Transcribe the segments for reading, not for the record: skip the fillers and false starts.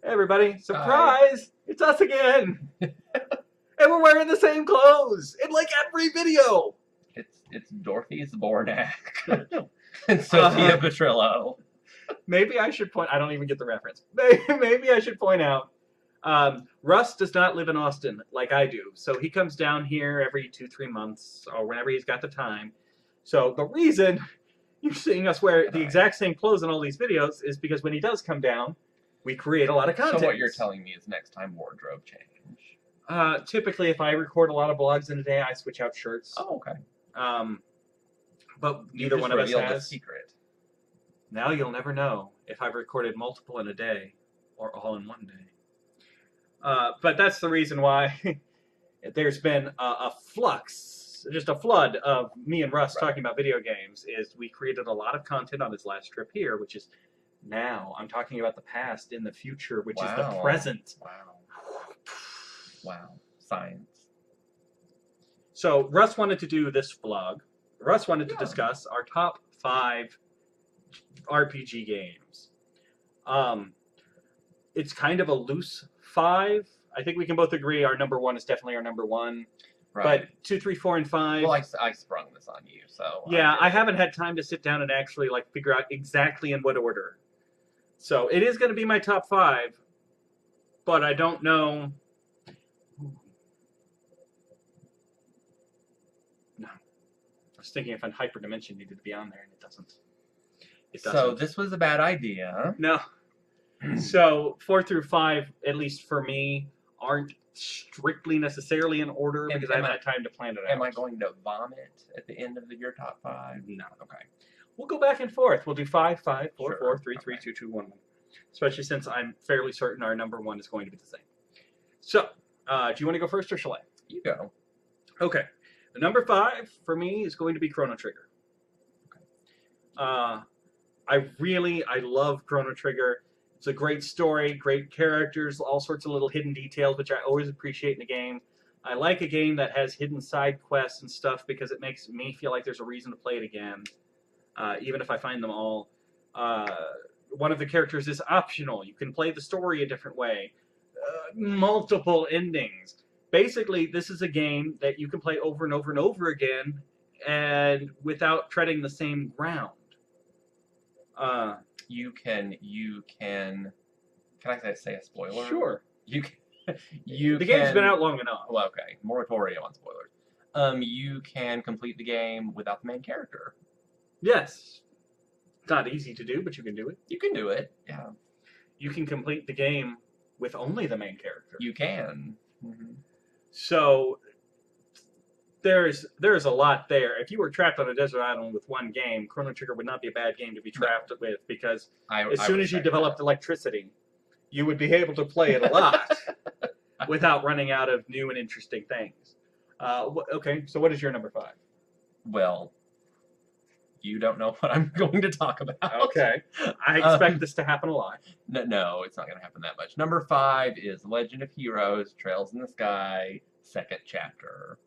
everybody, surprise! It's us again! And we're wearing the same clothes in like every video! It's Dorothy's Bornak and Sophia Petrillo. Maybe I should point... I don't even get the reference. Maybe I should point out, Russ does not live in Austin like I do. So he comes down here every 2-3 months or whenever he's got the time. So the reason you're seeing us wear the exact same clothes in all these videos is because when he does come down, we create a lot of content. So what you're telling me is next time wardrobe change. Typically, if I record a lot of vlogs in a day, I switch out shirts. Oh, okay. But neither one of us has. The secret. Now you'll never know if I've recorded multiple in a day or all in one day. But that's the reason why there's been a flux, just a flood of me and Russ talking about video games. Is we created a lot of content on his last trip here, which is now. I'm talking about the past in the future, which is the present. Wow. Wow. Science. So Russ wanted to do this vlog. Russ wanted to discuss our top 5 RPG games. It's kind of a loose 5. I think we can both agree our number 1 is definitely our number 1. Right. But 2, 3, 4, and 5. Well, I sprung this on you, so yeah, I haven't had time to sit down and actually like figure out exactly in what order. So it is going to be my top 5, but I don't know. No, I was thinking if a hyperdimension needed to be on there, and it doesn't. So this was a bad idea. No. So 4 through 5, at least for me, aren't strictly necessarily in order because I haven't had time to plan it out. Am I going to vomit at the end of your top 5? No. Okay. We'll go back and forth. We'll do 5, 5, 4, 4, 3, 3, 2, 2, 1, 1. Especially since I'm fairly certain our number 1 is going to be the same. So, do you want to go first or shall I? You go. Okay. The number 5 for me is going to be Chrono Trigger. Okay. I love Chrono Trigger. It's a great story, great characters, all sorts of little hidden details, which I always appreciate in a game. I like a game that has hidden side quests and stuff because it makes me feel like there's a reason to play it again, even if I find them all. One of the characters is optional. You can play the story a different way. Multiple endings. Basically, this is a game that you can play over and over and over again and without treading the same ground. You can. Can I say a spoiler? Sure. The game's been out long enough. Well, okay. Moratorium on spoilers. You can complete the game without the main character. Yes. It's not easy to do, but you can do it. You can do it, yeah. You can complete the game with only the main character. You can. Mm-hmm. So there's a lot there. If you were trapped on a desert island with one game, Chrono Trigger would not be a bad game to be trapped with because as soon as you developed electricity, you would be able to play it a lot without running out of new and interesting things. Okay, so what is your number 5? Well, you don't know what I'm going to talk about. Okay. I expect this to happen a lot. No, it's not going to happen that much. Number 5 is Legend of Heroes, Trails in the Sky, 2nd chapter.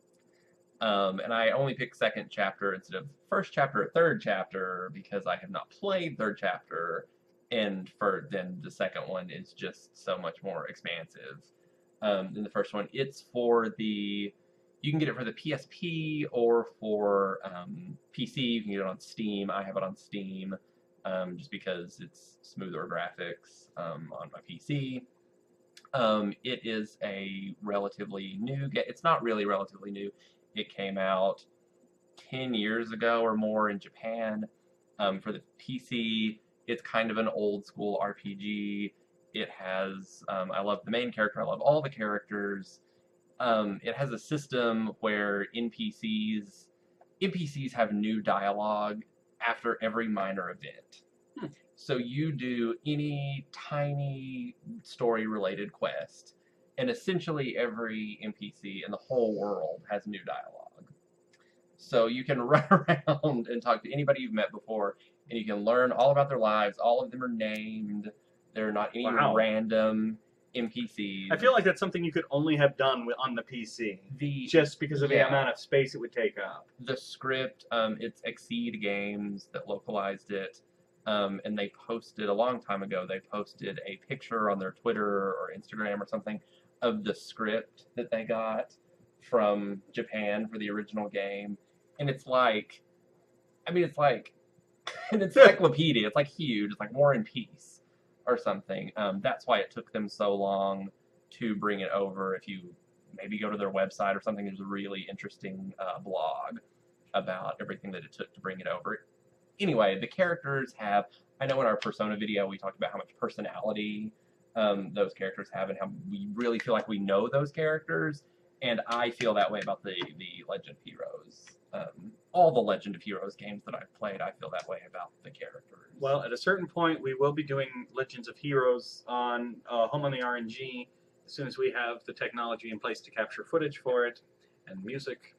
And I only picked 2nd chapter instead of 1st chapter or 3rd chapter because I have not played 3rd chapter, and then the 2nd one is just so much more expansive than the 1st one. It's for you can get it for the PSP or for PC. You can get it on Steam. I have it on Steam just because it's smoother graphics on my PC. It is a relatively new game. It's not really relatively new. It came out 10 years ago or more in Japan. For the PC, it's kind of an old school RPG. It has, I love the main character. I love all the characters. It has a system where NPCs have new dialogue after every minor event. So you do any tiny story-related quest, and essentially every NPC in the whole world has new dialogue. So you can run around and talk to anybody you've met before, and you can learn all about their lives. All of them are named. They're not any random NPCs. I feel like that's something you could only have done on the PC, just because of the amount of space it would take up. The script, it's Exceed Games that localized it. And they posted a long time ago. They posted a picture on their Twitter or Instagram or something of the script that they got from Japan for the original game, and it's like, I mean, it's like an encyclopedia. It's like huge. It's like War and Peace or something. That's why it took them so long to bring it over. If you maybe go to their website or something, there's a really interesting blog about everything that it took to bring it over. Anyway, the characters have, I know in our Persona video we talked about how much personality those characters have and how we really feel like we know those characters, and I feel that way about the Legend of Heroes. All the Legend of Heroes games that I've played, I feel that way about the characters. Well, at a certain point, we will be doing Legends of Heroes on Home on the RNG as soon as we have the technology in place to capture footage for it and music.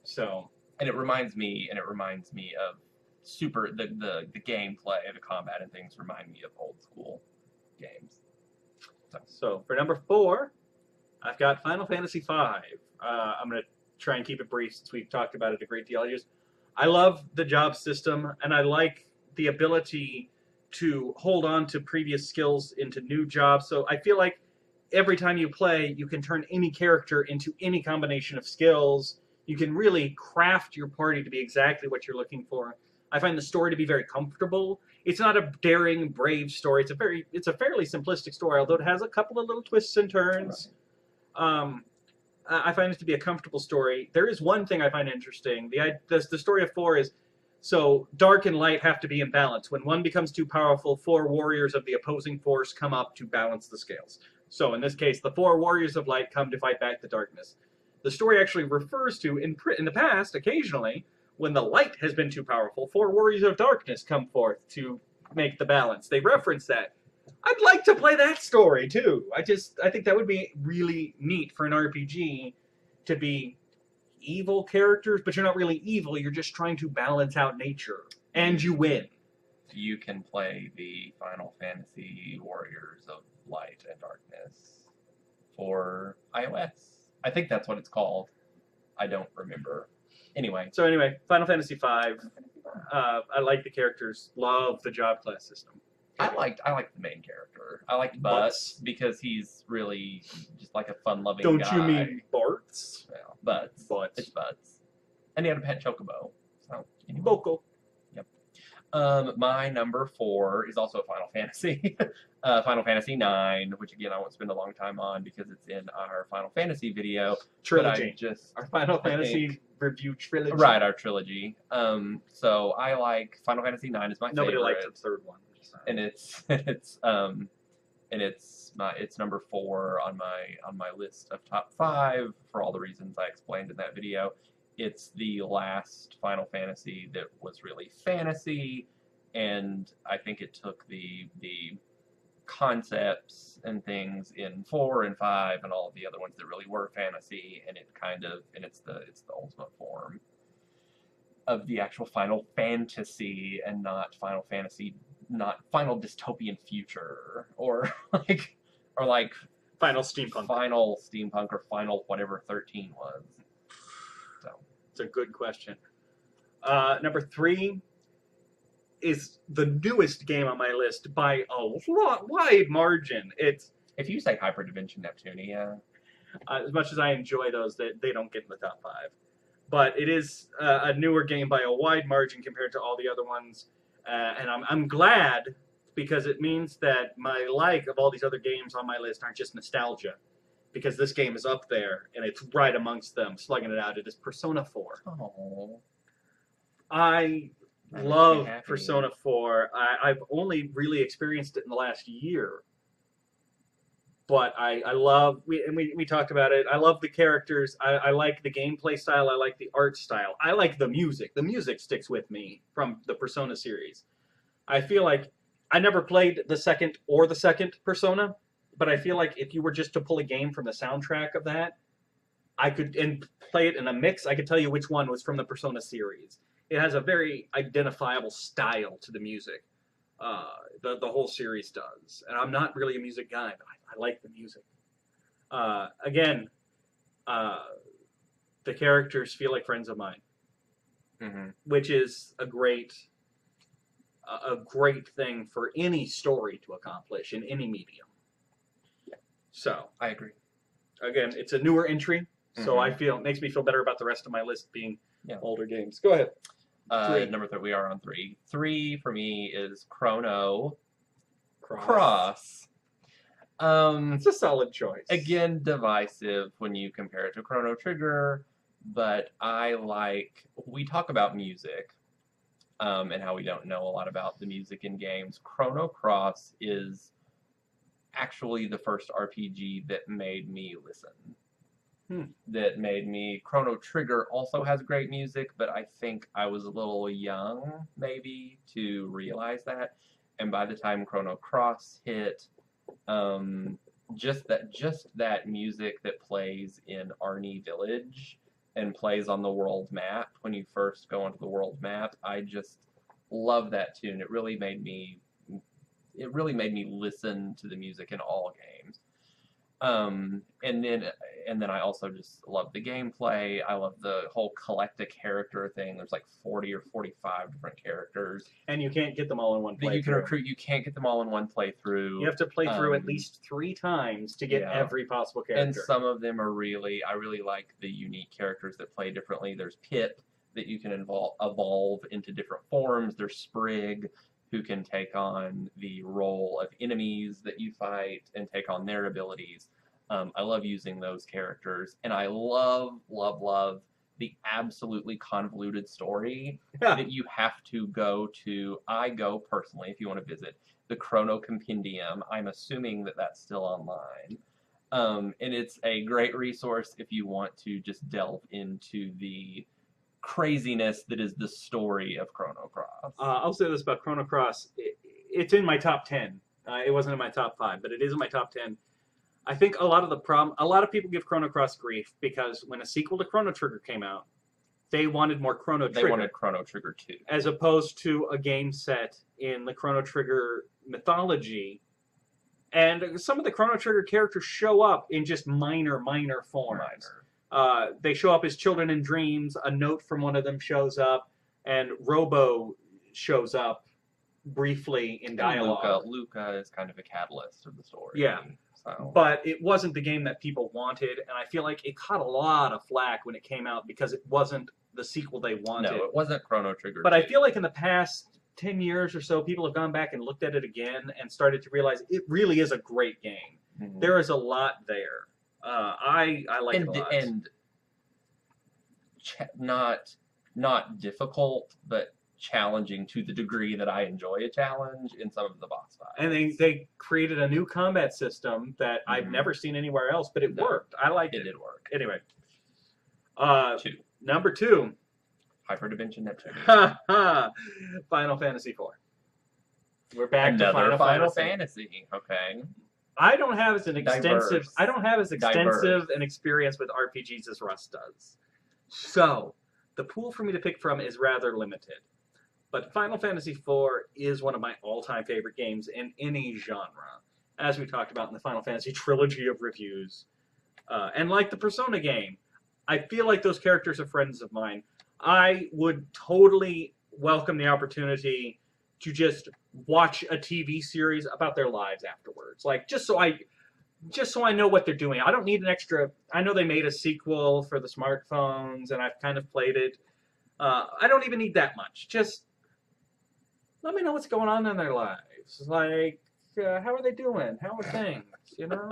So, and it reminds me of the gameplay, the combat and things remind me of old school games. So for number 4, I've got Final Fantasy V. I'm going to try and keep it brief since we've talked about it a great deal. I love the job system, and I like the ability to hold on to previous skills into new jobs. So I feel like every time you play, you can turn any character into any combination of skills. You can really craft your party to be exactly what you're looking for. I find the story to be very comfortable. It's not a daring, brave story. It's a fairly simplistic story, although it has a couple of little twists and turns. I find it to be a comfortable story. There is one thing I find interesting. The story of 4 is, so dark and light have to be in balance. When one becomes too powerful, 4 warriors of the opposing force come up to balance the scales. So in this case, the 4 warriors of light come to fight back the darkness. The story actually refers to, in the past, occasionally, when the light has been too powerful, 4 warriors of darkness come forth to make the balance. They reference that. I'd like to play that story, too. I think that would be really neat for an RPG to be evil characters, but you're not really evil. You're just trying to balance out nature. And you win. You can play the Final Fantasy Warriors of Light and Darkness for iOS. I think that's what it's called. I don't remember. Anyway, Final Fantasy V. I like the characters. Love the job class system. I like the main character. I like Butts because he's really just like a fun-loving guy. Don't you mean Bart's? Well, Butts. Butts. It's Butts. And he had a pet chocobo. So, anyway. Vocal. Yep. My number 4 is also a Final Fantasy. Final Fantasy IX, which again I won't spend a long time on because it's in our Final Fantasy video. Trilogy. Our Final Fantasy review trilogy. Right, our trilogy. So I like Final Fantasy IX is my favorite. Nobody liked the third one. And it's number 4 on my list of top 5 for all the reasons I explained in that video. It's the last Final Fantasy that was really fantasy, and I think it took the concepts and things in 4 and 5 and all of the other ones that really were fantasy, and it's the ultimate form of the actual Final Fantasy, and not Final Fantasy, not Final Dystopian Future or like Final Steampunk. Final Steampunk or Final whatever 13 was. So it's a good question. Number 3 is the newest game on my list by a wide margin. It's, if you say Hyperdimension Neptunia, as much as I enjoy those, they don't get in the top 5. But it is a newer game by a wide margin compared to all the other ones. And I'm glad, because it means that my like of all these other games on my list aren't just nostalgia, because this game is up there and it's right amongst them, slugging it out. It is Persona 4. Oh, I love Persona 4. I've only really experienced it in the last year, but I love, we talked about it, I love the characters, I like the gameplay style, I like the art style, I like the music. The music sticks with me from the Persona series. I feel like I never played the second Persona, but I feel like if you were just to pull a game from the soundtrack of that, and play it in a mix, I could tell you which one was from the Persona series. It has a very identifiable style to the music. The whole series does. And I'm not really a music guy, but I like the music. Again, the characters feel like friends of mine, mm-hmm. which is a great a great thing for any story to accomplish in any medium. Yeah. So I agree. Again, it's a newer entry, so I feel it makes me feel better about the rest of my list being older games. Go ahead. Number 3, we are on 3. 3 for me is Chrono Cross. It's a solid choice. Again, divisive when you compare it to Chrono Trigger, but we talk about music and how we don't know a lot about the music in games. Chrono Cross is actually the first RPG that made me listen. That made me. Chrono Trigger also has great music, but I think I was a little young, maybe, to realize that. And by the time Chrono Cross hit, just that music that plays in Arnie Village and plays on the world map when you first go onto the world map, I just love that tune. It really made me listen to the music in all games. And then I also just love the gameplay. I love the whole collect a character thing. There's like 40 or 45 different characters. And you can't get them all in one playthrough. That you can recruit. You can't get them all in one playthrough. You have to play through at least 3 times to get every possible character. And some of them are I really like the unique characters that play differently. There's Pip that you can evolve into different forms. There's Sprig, who can take on the role of enemies that you fight and take on their abilities. I love using those characters, and I love the absolutely convoluted story that you have to go to. I go personally, if you want to visit, the Chrono Compendium. I'm assuming that that's still online. And it's a great resource if you want to just delve into the craziness that is the story of Chrono Cross. I'll say this about Chrono Cross. It's in my top 10. It wasn't in my top 5, but it is in my top 10. I think a lot of people give Chrono Cross grief because when a sequel to Chrono Trigger came out, they wanted more Chrono Trigger. They wanted Chrono Trigger 2. As opposed to a game set in the Chrono Trigger mythology. And some of the Chrono Trigger characters show up in just minor forms. They show up as children in dreams. A note from one of them shows up, and Robo shows up briefly in dialogue. Luca is kind of a catalyst of the story. Yeah. So. But it wasn't the game that people wanted, and I feel like it caught a lot of flack when it came out because it wasn't the sequel they wanted. No, it wasn't Chrono Trigger. But I feel like in the past 10 years or so, people have gone back and looked at it again and started to realize it really is a great game. Mm-hmm. There is a lot there. I like it a lot. And not difficult, but challenging to the degree that I enjoy a challenge in some of the boss fights. And they created a new combat system that I've never seen anywhere else, but it worked. I liked it. It did work. Anyway. 2. Number 2. Hyperdimension Neptune. Final Fantasy IV. We're back to Final Fantasy. Okay. I don't have as extensive an experience with RPGs as Russ does. So, the pool for me to pick from is rather limited. But Final Fantasy IV is one of my all-time favorite games in any genre, as we talked about in the Final Fantasy trilogy of reviews. And like the Persona game, I feel like those characters are friends of mine. I would totally welcome the opportunity to just watch a TV series about their lives afterwards. Like, just so I know what they're doing. I don't need an extra... I know they made a sequel for the smartphones, and I've kind of played it. I don't even need that much. Just let me know what's going on in their lives. Like, how are they doing? How are things? You know?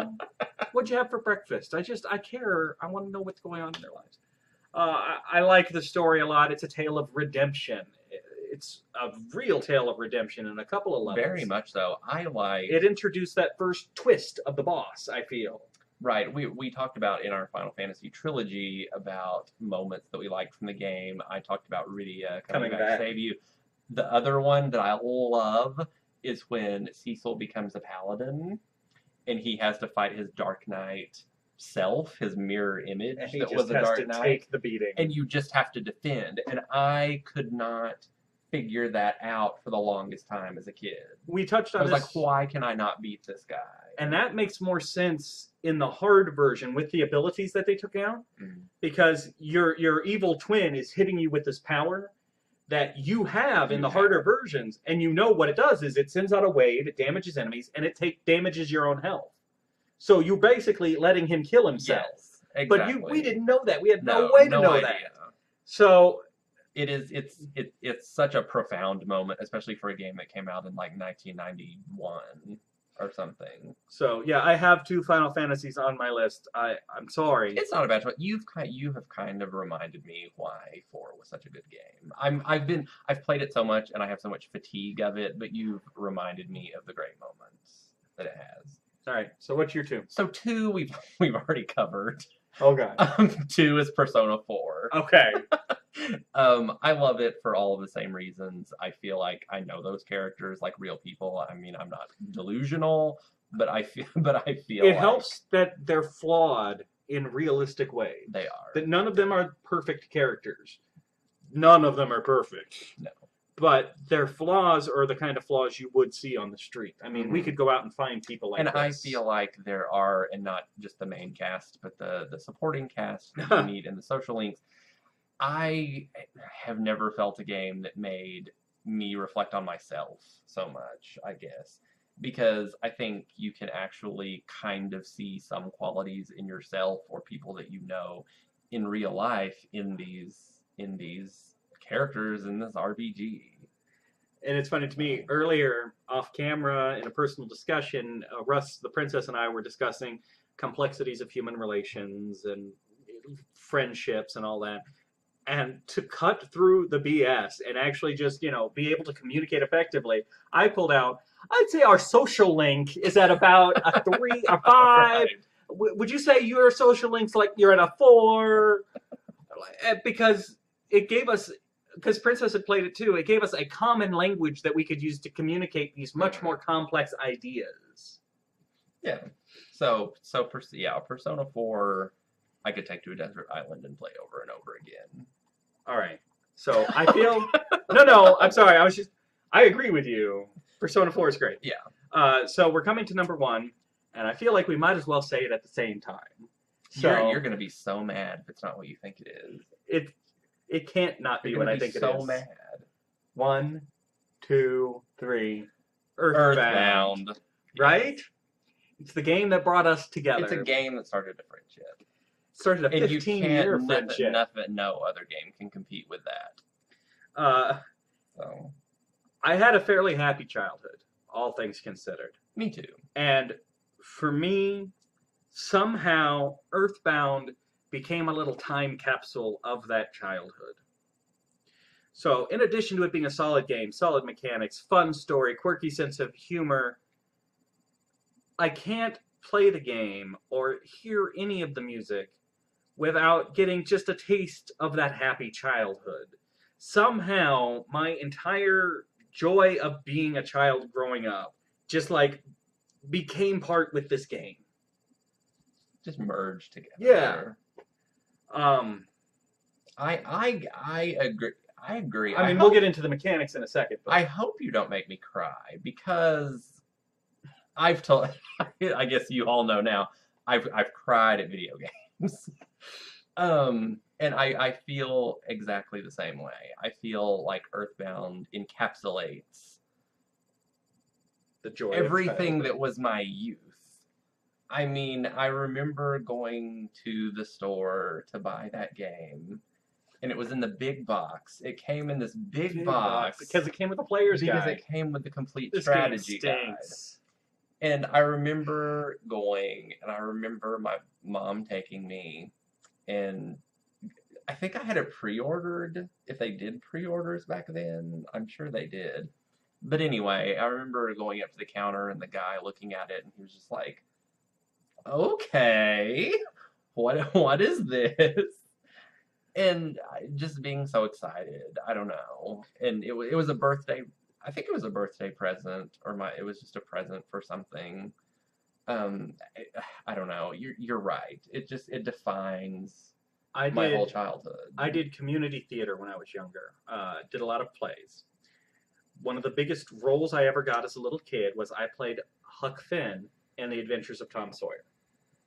What'd you have for breakfast? I care. I want to know what's going on in their lives. I like the story a lot. It's a tale of redemption. It's a real tale of redemption in a couple of levels. Very much so. It introduced that first twist of the boss, I feel. Right. We talked about in our Final Fantasy trilogy about moments that we liked from the game. I talked about Rydia coming back to save you. The other one that I love is when Cecil becomes a paladin and he has to fight his Dark Knight self, his mirror image that was a Dark Knight. Take the beating. And you just have to defend. And I could not figure that out for the longest time as a kid. We touched on this. I was like, why can I not beat this guy? And that makes more sense in the hard version with the abilities that they took out, because your evil twin is hitting you with this power, that you have in You the have. harder versions, and you know what it does is it sends out a wave, it damages enemies, and it damages your own health. So you're basically letting him kill himself. Yes, exactly. But we didn't know that. We had no way to know idea. that. So it's such a profound moment, especially for a game that came out in like 1991 or something. So yeah, I have 2 Final Fantasies on my list. I'm sorry. It's not a bad choice. You have kind of reminded me why 4 was such a good game. I've played it so much and I have so much fatigue of it, but you've reminded me of the great moments that it has. All right. So what's your 2? So 2 we've already covered. Okay. 2 is Persona 4. Okay. I love it for all of the same reasons. I feel like I know those characters like real people. I mean, I'm not delusional, but I feel it like helps that they're flawed in realistic ways. they are. That none of them are perfect characters. None of them are perfect. No. But their flaws are the kind of flaws you would see on the street. I mean, we could go out and find people like and this. I feel like there are, and not just the main cast, but the supporting cast that you meet in the social links. I have never felt a game that made me reflect on myself so much, I guess. Because I think you can actually kind of see some qualities in yourself or people that you know in real life in these characters in this RPG. And it's funny to me, earlier off camera in a personal discussion, Russ, the princess, and I were discussing complexities of human relations and friendships and all that. And to cut through the BS and actually just, be able to communicate effectively, I pulled out, I'd say our social link is at about a 3, a 5. Right. Would you say your social link's like you're at a 4? Because it gave us, because Princess had played it too, it gave us a common language that we could use to communicate these much more complex ideas. Yeah. So Persona 4, I could take to a desert island and play over and over again. All right. So I feel no, I'm sorry. I agree with you. Persona 4 is great. Yeah. So we're coming to number 1, and I feel like we might as well say it at the same time. So you're gonna be so mad if it's not what you think it is. It can't not be what I think it is. So mad. 1, 2, 3. Earthbound. Right? It's the game that brought us together. It's a game that started a friendship. Started a 15-year friendship. No other game can compete with that. So I had a fairly happy childhood, all things considered. Me too. And for me, somehow Earthbound became a little time capsule of that childhood. So in addition to it being a solid game, solid mechanics, fun story, quirky sense of humor, I can't play the game or hear any of the music without getting just a taste of that happy childhood. Somehow, my entire joy of being a child growing up just became part with this game. Just merged together. Yeah. I agree. I agree. I mean, we'll get into the mechanics in a second. But I hope you don't make me cry because I've told. I guess you all know now. I've cried at video games. And I feel exactly the same way. I feel like Earthbound encapsulates the joy everything that was my youth. I mean, I remember going to the store to buy that game, and it was in the big box. It came in this big box because it came with the player's guide. Because it came with the complete this strategy game guide. And I remember going, and I remember my mom taking me, and I think I had it pre-ordered, if they did pre-orders back then. I'm sure they did. But anyway, I remember going up to the counter and the guy looking at it, and he was just like, okay, what is this? And just being so excited, I don't know. And it was a birthday, I think it was a birthday present, or it was just a present for something. I don't know. You're right. It defines my whole childhood. I did community theater when I was younger. Did a lot of plays. One of the biggest roles I ever got as a little kid was I played Huck Finn in The Adventures of Tom Sawyer.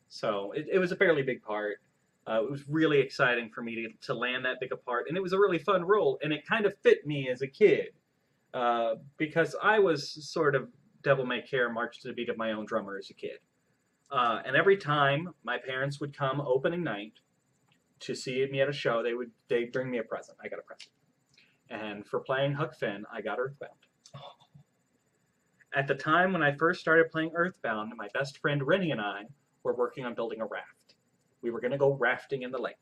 So it was a fairly big part. It was really exciting for me to land that big a part, and it was a really fun role, and it kind of fit me as a kid because I was sort of devil may care, march to the beat of my own drummer as a kid. And every time my parents would come opening night to see me at a show, they'd bring me a present. I got a present, and for playing Huck Finn, I got Earthbound. At the time when I first started playing Earthbound, my best friend Rennie and I were working on building a raft. We were going to go rafting in the lake.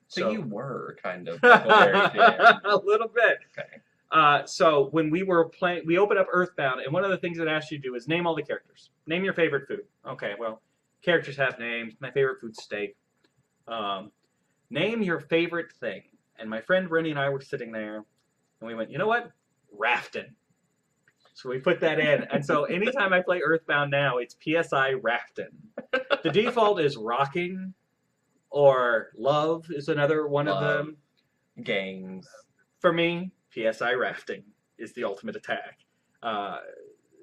So you were kind of Huckleberry Finn. A little bit. Okay. So when we were playing, we opened up Earthbound, and one of the things it asked you to do is name all the characters. Name your favorite food. Okay, well, characters have names. My favorite food's steak. Name your favorite thing. And my friend Rennie and I were sitting there, and we went, you know what? Rafting. So we put that in. And so anytime I play Earthbound now, it's PSI Rafting. The default is Rocking, or Love is another one of them. Games. For me, PSI Rafting is the ultimate attack.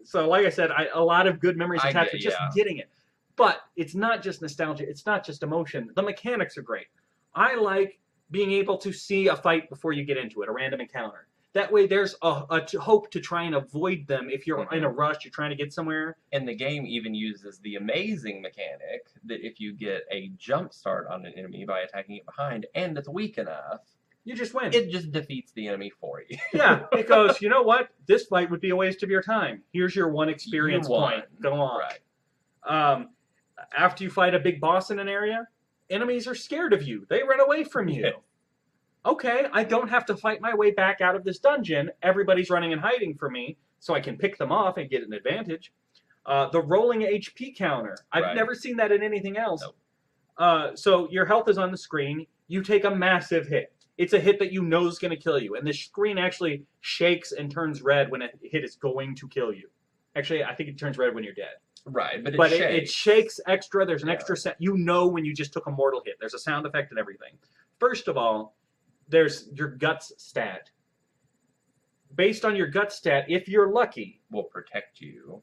So like I said, a lot of good memories attached with just getting it. But it's not just nostalgia. It's not just emotion. The mechanics are great. I like being able to see a fight before you get into it, a random encounter. That way there's a hope to try and avoid them if you're in a rush, you're trying to get somewhere. And the game even uses the amazing mechanic that if you get a jump start on an enemy by attacking it behind, and it's weak enough, you just win. It just defeats the enemy for you. Yeah, it goes, you know what? This fight would be a waste of your time. Here's your one experience point. Go on. Right. After you fight a big boss in an area, enemies are scared of you. They run away from you. Okay, I don't have to fight my way back out of this dungeon. Everybody's running and hiding from me, so I can pick them off and get an advantage. The rolling HP counter. I've never seen that in anything else. Nope. So your health is on the screen. You take a massive hit. It's a hit that you know is going to kill you. And the screen actually shakes and turns red when a hit is going to kill you. Actually, I think it turns red when you're dead. Right, but it shakes extra. There's an extra set. You know when you just took a mortal hit. There's a sound effect and everything. First of all, there's your guts stat. Based on your guts stat, if you're lucky, will protect you.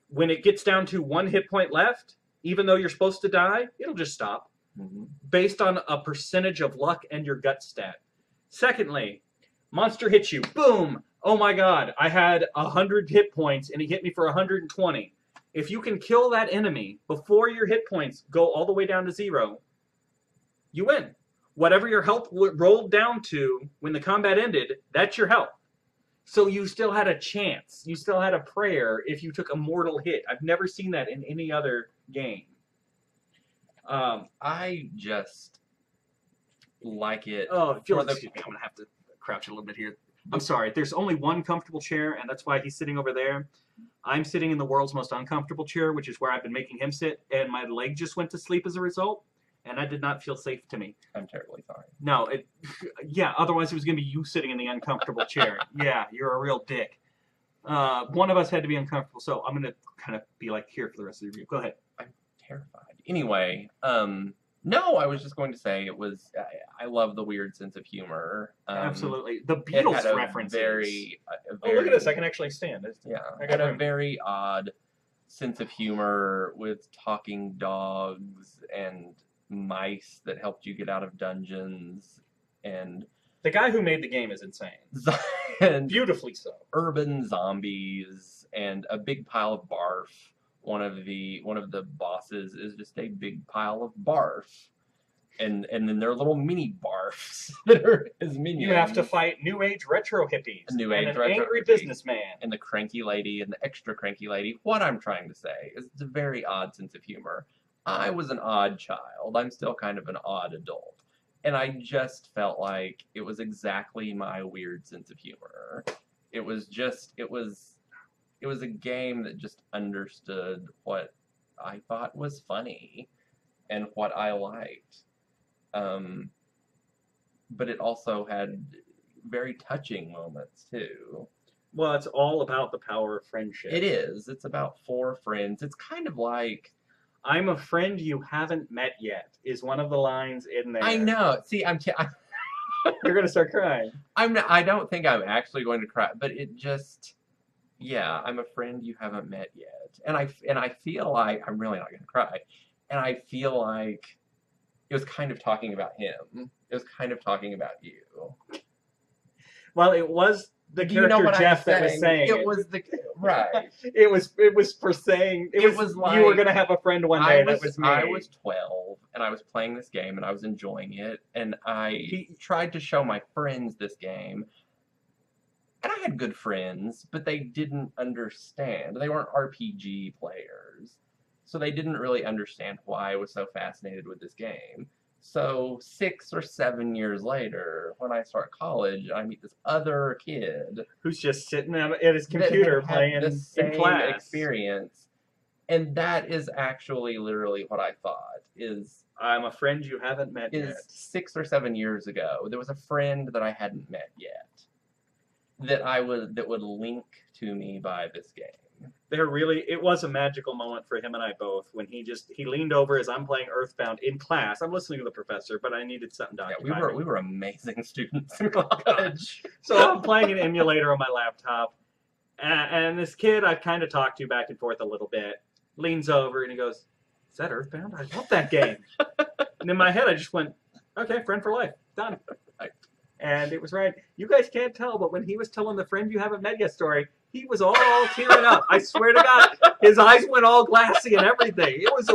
When it gets down to 1 hit point left, even though you're supposed to die, it'll just stop. Based on a percentage of luck and your gut stat. Secondly, monster hits you. Boom! Oh my god, I had 100 hit points and he hit me for 120. If you can kill that enemy before your hit points go all the way down to 0, you win. Whatever your health rolled down to when the combat ended, that's your health. So you still had a chance. You still had a prayer if you took a mortal hit. I've never seen that in any other game. I just like it. Oh, excuse me. I'm going to have to crouch a little bit here. I'm sorry. There's only one comfortable chair, and that's why he's sitting over there. I'm sitting in the world's most uncomfortable chair, which is where I've been making him sit, and my leg just went to sleep as a result. And that did not feel safe to me. I'm terribly sorry. No, otherwise it was going to be you sitting in the uncomfortable chair. Yeah, you're a real dick. One of us had to be uncomfortable, so I'm going to kind of be like here for the rest of the review. Go ahead. I'm terrified. Anyway, no, I was just going to say it was, I love the weird sense of humor. Absolutely. The Beatles references. Oh, look at this. I can actually stand. I got a very odd sense of humor with talking dogs and mice that helped you get out of dungeons, and the guy who made the game is insane. And beautifully so. Urban zombies and a big pile of barf. One of the bosses is just a big pile of barf, and then there are little mini barfs that are his minions. You have to fight new age retro hippies, and an angry businessman, and the cranky lady and the extra cranky lady. What I'm trying to say is it's a very odd sense of humor. I was an odd child. I'm still kind of an odd adult. And I just felt like it was exactly my weird sense of humor. It was a game that just understood what I thought was funny and what I liked. But it also had very touching moments too. Well, it's all about the power of friendship. It is. It's about 4 friends. It's kind of like, I'm a friend you haven't met yet, is one of the lines in there. I know. See, You're going to start crying. I don't think I'm actually going to cry, but it just, I'm a friend you haven't met yet. And I feel like, I'm really not going to cry, and I feel like it was kind of talking about him. It was kind of talking about you. Well, it was the Do you know character what Jeff I'm that was saying It was the right. It was for saying It was like, you were gonna have a friend one day. That was me. I was 12 and I was playing this game and I was enjoying it, and I tried to show my friends this game. And I had good friends, but they didn't understand. They weren't RPG players. So they didn't really understand why I was so fascinated with this game. So 6 or 7 years later, when I start college, I meet this other kid who's just sitting at his computer that playing had the same in class. experience. And that is actually literally what I thought is I'm a friend you haven't met yet. 6 or 7 years ago, there was a friend that I hadn't met yet that would link to me by this game. It was a magical moment for him and I both when he leaned over as I'm playing Earthbound in class. I'm listening to the professor, but I needed something to occupy me. We were amazing students in college. So I'm playing an emulator on my laptop, and this kid I've kind of talked to back and forth a little bit leans over and he goes, "Is that Earthbound? I love that game." And in my head I just went, "Okay, friend for life, done." And it was right. You guys can't tell, but when he was telling the friend you haven't met yet story, he was all tearing up. I swear to God, his eyes went all glassy and everything. It was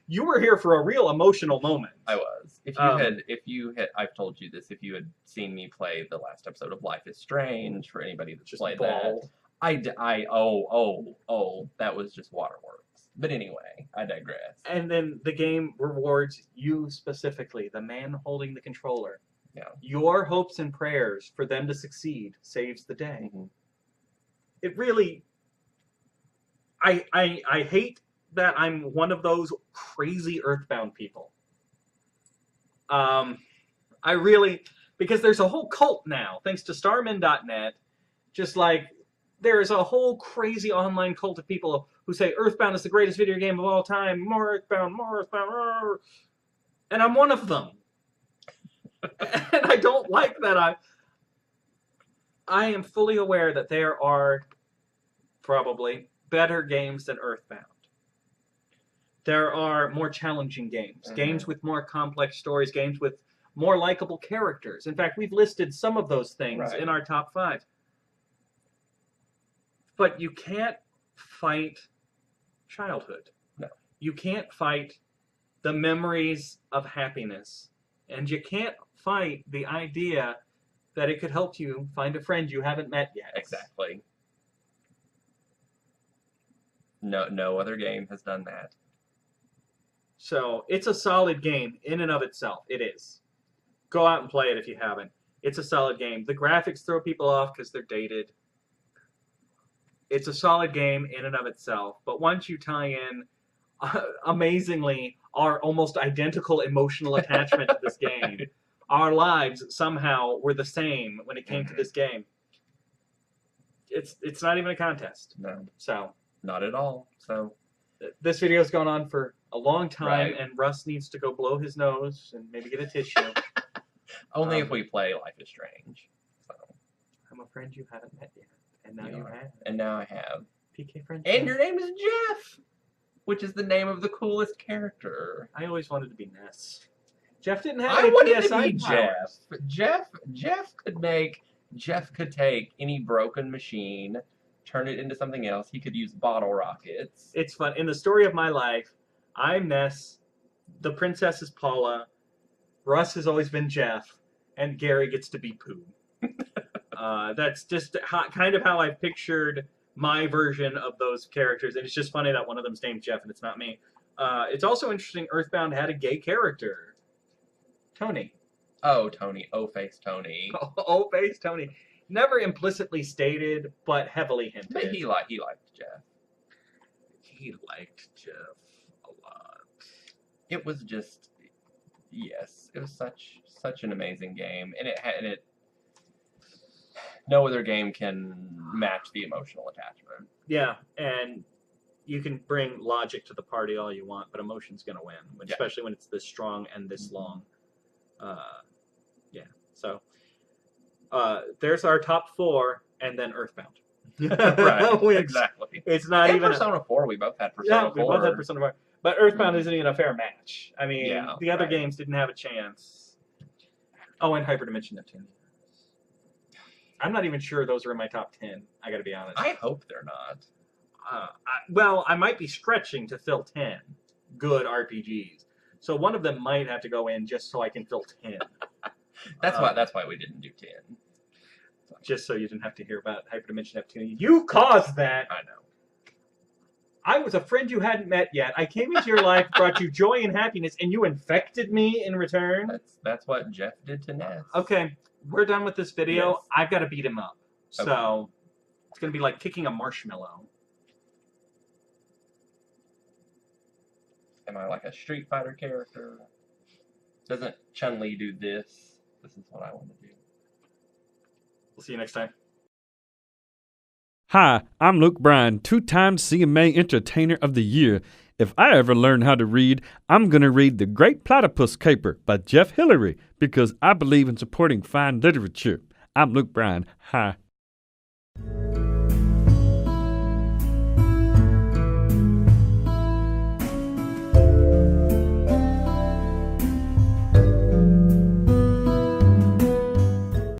you were here for a real emotional moment. I was. If you had, I've told you this, if you had seen me play the last episode of Life is Strange, for anybody that's just played that, that was just waterworks. But anyway, I digress. And then the game rewards you specifically, the man holding the controller. Yeah. Your hopes and prayers for them to succeed saves the day. Mm-hmm. It really, I hate that I'm one of those crazy Earthbound people. Because there's a whole cult now, thanks to Starman.net, just like there's a whole crazy online cult of people who say Earthbound is the greatest video game of all time, more Earthbound, and I'm one of them. And I don't like that. I am fully aware that there are probably better games than Earthbound. There are more challenging games, games with more complex stories, games with more likable characters. In fact, we've listed some of those things in our top 5. But you can't fight childhood. No. You can't fight the memories of happiness. And you can't fight the idea that it could help you find a friend you haven't met yet. Exactly. No other game has done that. So it's a solid game in and of itself. It is. Go out and play it if you haven't. It's a solid game. The graphics throw people off because they're dated. It's a solid game in and of itself. But once you tie in, amazingly, our almost identical emotional attachment to this game, our lives somehow were the same when it came to this game. It's not even a contest. No. So. Not at all. So. This video's gone on for a long time, and Russ needs to go blow his nose and maybe get a tissue. Only if we play Life is Strange. So. I'm a friend you haven't met yet, and now you have. And now I have. PK friend. And your name is Jeff, which is the name of the coolest character. I always wanted to be Ness. Jeff didn't have any PSI powers. Jeff could take any broken machine, turn it into something else. He could use bottle rockets. It's fun. In the story of my life, I'm Ness, the princess is Paula, Russ has always been Jeff, and Gary gets to be Pooh. That's just kind of how I pictured my version of those characters, and it's just funny that one of them's named Jeff and it's not me. It's also interesting Earthbound had a gay character. Tony. Oh, Tony. O-Face Tony. O-Face Tony. Never implicitly stated, but heavily hinted. But he liked Jeff. He liked Jeff a lot. It was just, yes, it was such an amazing game, and it no other game can match the emotional attachment. Yeah, and you can bring logic to the party all you want, but emotion's gonna win, especially when it's this strong and this long. So there's our top 4, and then Earthbound. Right, exactly. It's not and even Persona 4. We both had Persona 4. We both had Persona 4. But Earthbound isn't even a fair match. I mean, Yeah, the other right. games didn't have a chance. Oh, and Hyperdimension Neptune. I'm not even sure those are in my top 10. I got to be honest. I hope they're not. Well, I might be stretching to fill 10 good RPGs. So one of them might have to go in just so I can fill 10. That's why we didn't do 10. Just so you didn't have to hear about Hyperdimension Neptune. You caused that! I know. I was a friend you hadn't met yet. I came into your life, brought you joy and happiness, and you infected me in return? That's what Jeff did to Ness. Okay, we're done with this video. Yes. I've got to beat him up. Okay. So, it's going to be like kicking a marshmallow. Am I like a Street Fighter character? Doesn't Chun-Li do this? This is what I want to do. We'll see you next time. Hi, I'm Luke Bryan, 2-time CMA Entertainer of the Year. If I ever learn how to read, I'm going to read The Great Platypus Caper by Jeff Hillary because I believe in supporting fine literature. I'm Luke Bryan. Hi.